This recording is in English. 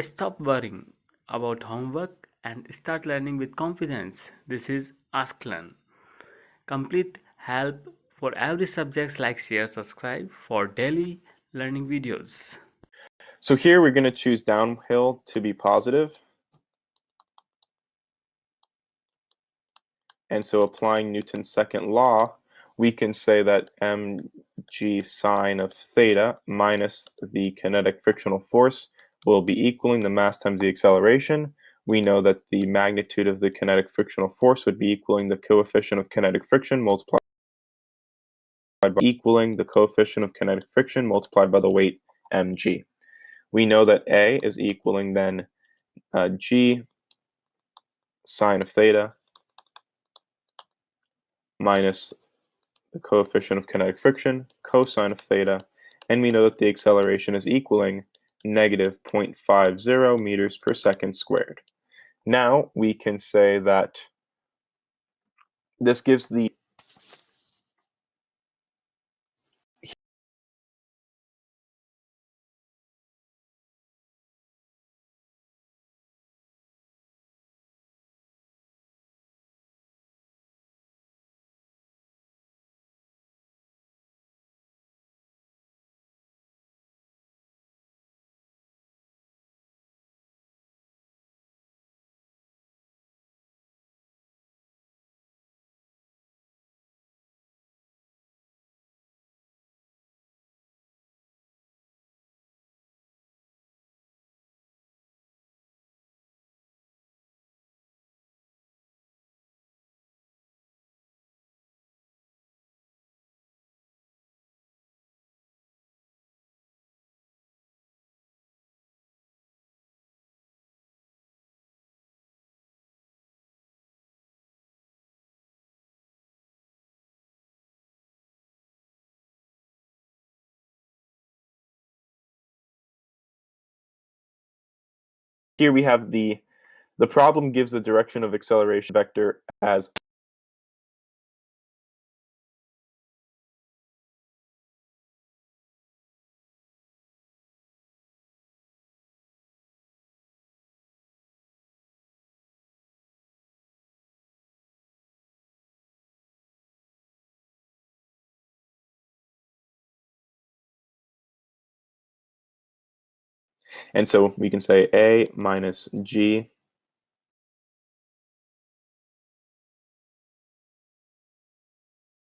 Stop worrying about homework and start learning with confidence. This is Ask Learn. Complete help for every subject. Like, share, subscribe for daily learning videos. So here we're going to choose downhill to be positive. And so applying Newton's second law, we can say that mg sine of theta minus the kinetic frictional force will be equaling the mass times the acceleration. We know that the magnitude of the kinetic frictional force would be equaling the coefficient of kinetic friction multiplied by equaling the coefficient of kinetic friction multiplied by the weight mg. We know that A is equaling then g sine of theta minus the coefficient of kinetic friction, cosine of theta, and we know that the acceleration is equaling negative 0.50 meters per second squared. Now we can say that this gives the here we have the problem gives the direction of acceleration vector as and so we can say A minus G